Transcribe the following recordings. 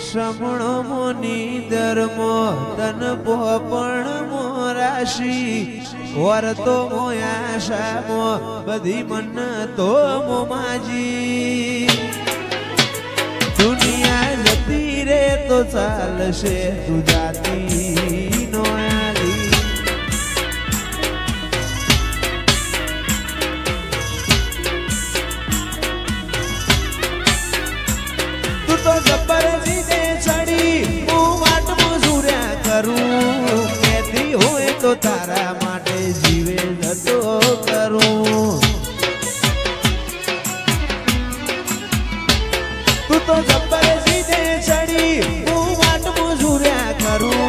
श्रमणो मोनी धर्मो तन पोपण मोराशी वरतो मोयाशा मो बधी मन तो मो माजी दुनिया जती रे तो चालशे तू जाती नो आली तू तो जबर जीने चढ़ी मु वाट मजूर्या करूं कहती होए तो तारा माटे जीवे जतो करूं तू तो जबर जीने चढ़ी मु वाट मजूर्या करूं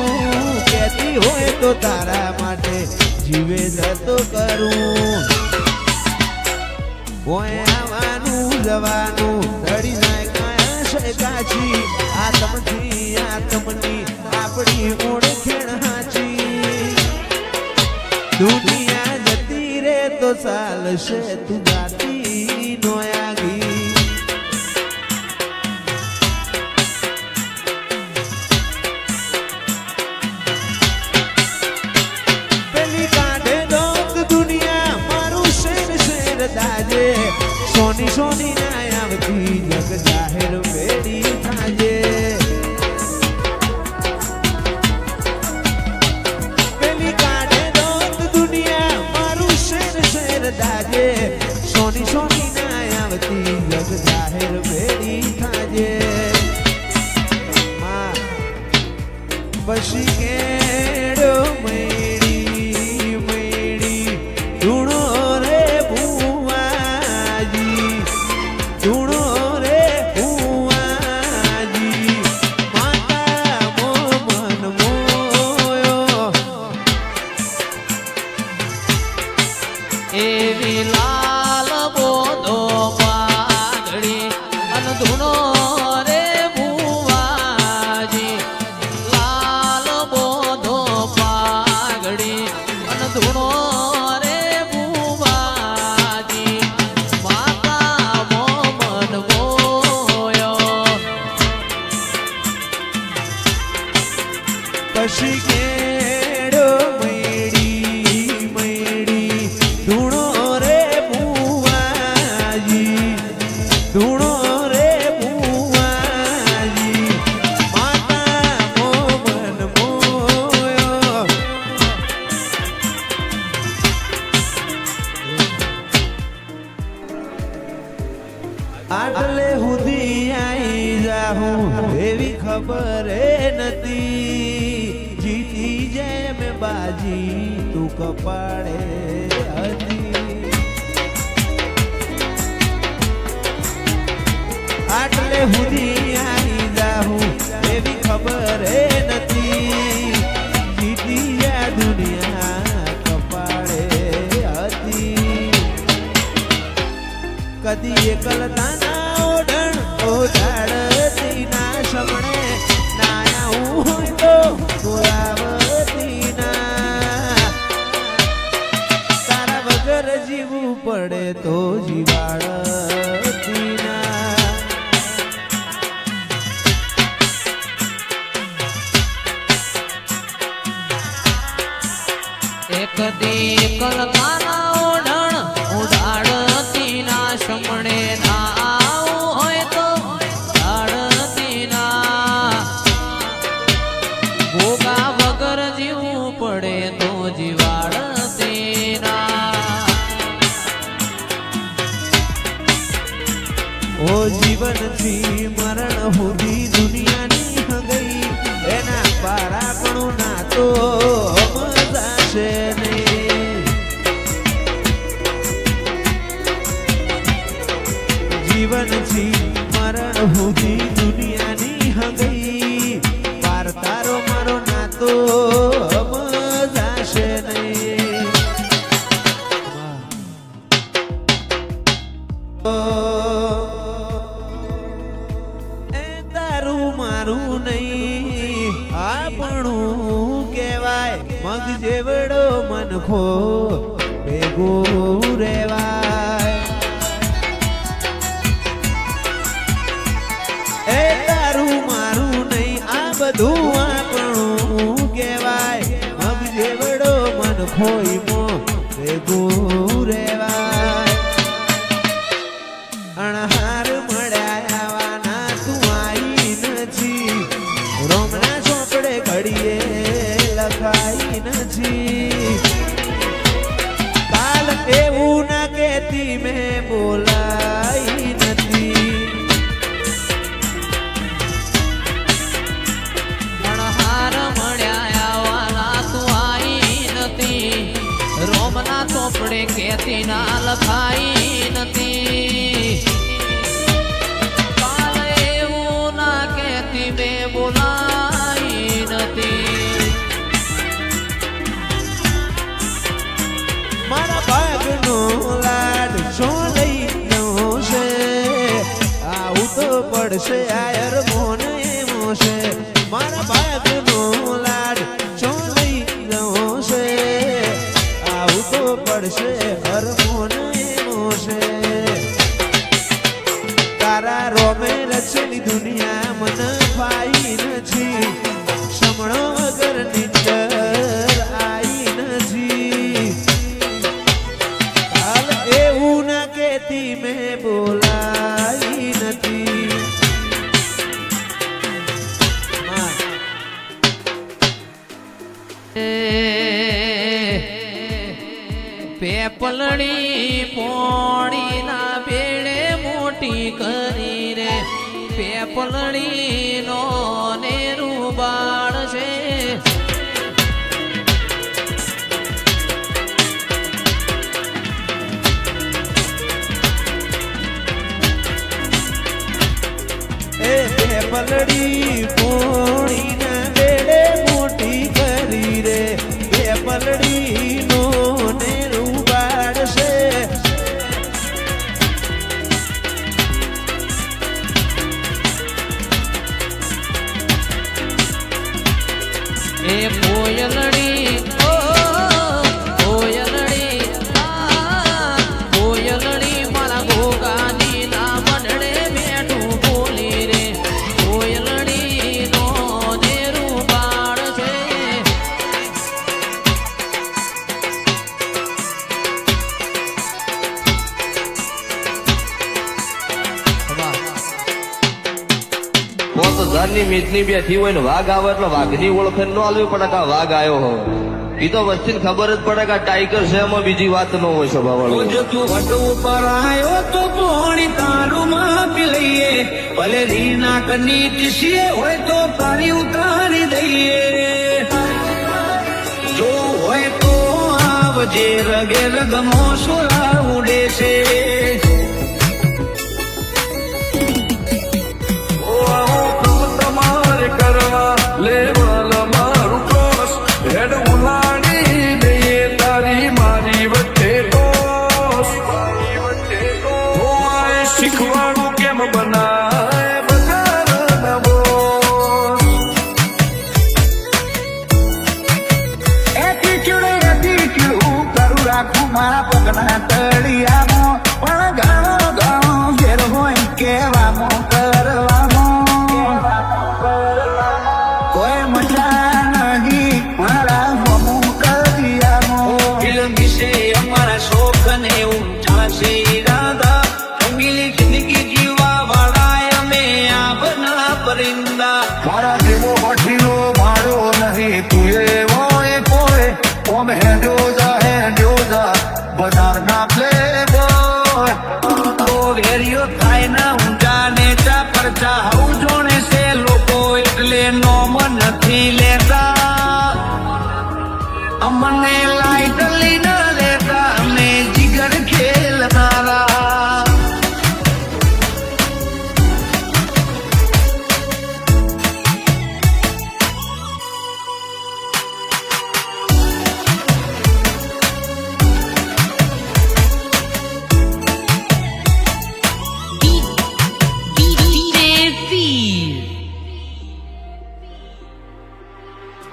कहती होए तो तारा माटे जीवे जतो करूं ओए आवानू जवानू धड़ी जाए काची आत्मनी आपणी ओळखेण हाची दुनिया जती रे तो चालशे तू जाती नो आगी पेली काढे दोत दुनिया मारू शेर शेर दाजे सोनी सोनी ना आवती जग जाहिर बेड़ी थाजे पेली काढे दोत दुनिया मारू शेर शेर दाजे सोनी सोनी ना आवती जग जाहिर बेड़ी थाजे मां बशी केड़ो मेड़ी मेड़ी ढूंढो रे बुआजी ढूंढो रे बुआजी माता मो मन मोयो एवी लाल बोधो पागड़ी अन धुनो रे बुआजी लाल बोधो पागड़ी अन धुनो रे बुआजी माता मो मन मोयो पशी केड़ो मेड़ी मेड़ी ढूंढो रे बुआजी ढूंढो रे बुआजी माता मो मन मोयो आटले हुदी आई जाहूं एवी खबर नती जीती जय में बाजी तू कपाड़े हती आटले हुदी आई जाहूं एवी खबर नती जीती जय दुनिया कपाड़े हती कदी एकलता ना ओढण ओढाड़ती ना शमणे नाया होय तो बोलावती ना तारा वगर जीवू पड़े तो जीवाड़ती ना एक दी कलकाना ओढण उडाड़ती ना शमणे ना आऊ होय तो डाड़ती ना भोगा वगर जीवू पड़े तो जीवाड़ती ना ओ जीवन थी मरण हुदी दुनिया नी हगई एना पारापणु ना तो मजाशे नहीं जीवन थी मरण हुदी दुनिया नी हगई पार तारो मारो ना तो मजाशे नहीं तारू मारू नहीं आपणू केवाय मग जेवड़ो मन खो भेगो रेवाय ખોઈમાં ભેગું રેવાય અણહાર મળ્યા આવાના તું આઈ નથી રોમના ચોપડે ઘડીએ લખાઈ નથી કાલ એવું ના કેતી મેં બોલાઈ નથી અણહાર મળ્યા આવાના તું આઈ નથી રોમના ચોપડે કેતી ના લખાઈ નથી કાલ એવું ના કેતી મેં બોલાઈ નથી મારા ભાગનો લાડ છો લઈ નો છે આવું તો પડશે આયર મોન એમો છે મારા ભાગનો લાડ છો લઈ નો છે આવું તો પડશે હર મોન એમો છે તારા રોમે રચેલી દુનિયા મન ફાઈ નથી સમણો વગર નીચર આઈ નથી હાલ એવું ના કેતી મેં બોલાઈ નથી પેપલડી પોણી ના બેડે મોટી કરી રે પેપલડી નો નેરું બાળ છે એ પલડી પોણી ના બેડે મોટી કરી રે બે પલડી નો નેરું બાળશે એ કોયલડી ઓ કોયલડી કોયલડી મારા ગોગાની ના મનડે બેઠું બોલી રે કોયલડી નો નેરું બાળ છે તો ધારની મીઠની બેઠી હોય ને વાઘ આવે એટલે વાઘની ઓળખાણ ન આલવી પડે કે આ વાઘ આવ્યો હોય એ તો વચ્ચે ખબર જ પડે કે આ ટાઈગર છે એમાં બીજી વાત ન હોય સ્વભાવવાળો જો તું વટ ઉપર આવ્યો તો પોણી તારું માપી લઈએ ભલે રીના કની ટીસીએ હોય તો તારી ઉતારી દઈએ જો હોય તો આવજે રગે રગમો સોલા ઉડે છે તમારે કરવા લેવલ મારું ક્રોસ હેડ ઉલાડી દઈએ તારી મારી વચ્ચે ટોસ શીખવાડું કેમ બનાય બજાર બોસ કરું રાખું મારા પગના તળિયામાં પણ ઘણો ઘણો ઘેર હોય કેવામાં કરવામાં કોઈ મજા નહીં મારા હમું કરિયામાં વિશે અમારા શોખ ને ઊંચા છે ઈરાદા રંગીલી જિંદગી જીવવા વાળા અમે આ બના પરિંદા મારા જેવો વઠીલો મારો નહીં તું એવો એ કોઈ ઓમ હેડ્યોજા બજાર ના પ્લે બોય તો વેરિયો થાય ના ઊંચા નેચા પરચા હવું જોણે છે લોકો એટલે નોમ નથી લેતા અમને લાઈટલી ન લેતા અમે જીગર ખેલનારા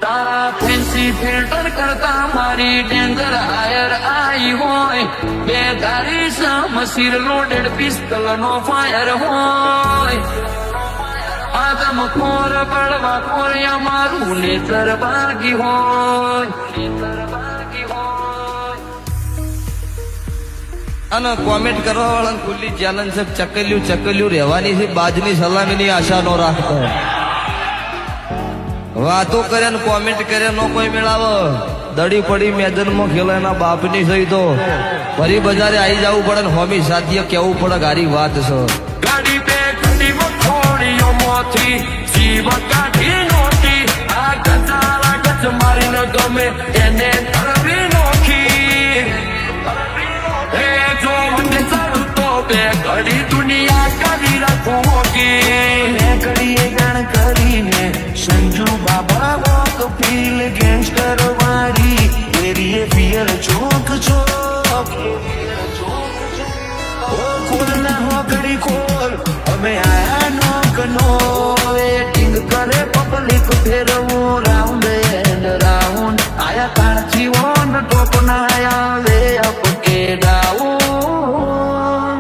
તારા ફેન્સી ફિલ્ટર કરતા મારી ડેન્જર હાયર આઈ હોય બે ગાડી સમસીર લોડેડ પિસ્તલ નો ફાયર હોય આદમ ખોર બળવા ખોર અમારું નેતર બાગી હોય અને કોમેન્ટ કરવા વાળા ખુલ્લી ચેલેન્જ છે, ચકલ્યું રહેવાની છે, બાજની સલામીની આશા નો રાખતો. વાતો કરે ને કોમેન્ટ કરે નો કોઈ મેળાવ. દડી પડી મેદાનમાં ખેલે એના બાપની સહી તો ફરી બજારે આવી જવું પડે ને હોમી સાથીએ કેવું પડે ગારી વાત છે. ગાડી બે ઘણી વખોડીઓમાંથી જીવન કાઢી નોટી આ ગજારા ગજ મારીને ગમે એને તરવી નોખી એ જો મને ચાલું તો બે ઘડી દુનિયા કરી રાખું હોકી બે ઘડીએ ગાણ કરીને સંજુ બાબા વોક ફીલ ગેંગસ્ટર વાળી એરીએ પિયર ચોક ચોક ખોલ ના હોકડી ખોલ અમે આયા નોકનો વેટિંગ કરે પબ્લિક ફેરવું રાઉન્ડ એન્ડ રાઉન્ડ આયા કાળજી ઓન ટોપ ના આયા વે અપ કે ડાઉન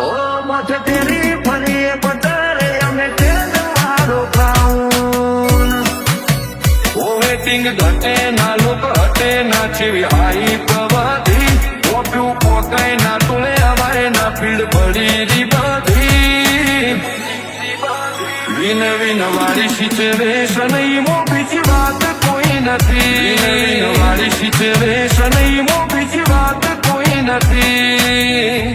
ઓ માથે તેરી ફરી પતારે અમે તેલ મારો ક્રાઉન ઓ વેટિંગ ઘટે ના લોક હટે ના જેવી હાઈ પ્રવાદી ઓપ્યું પોકાય ના તુલે હવાય ના પીડ પડી રી બધી વિન વિન વાળી સિચ્યુએશન મો બીજી વાત કોઈ નથી વિન વાળી સિચ્યુએશન મો બીજી વાત કોઈ નથી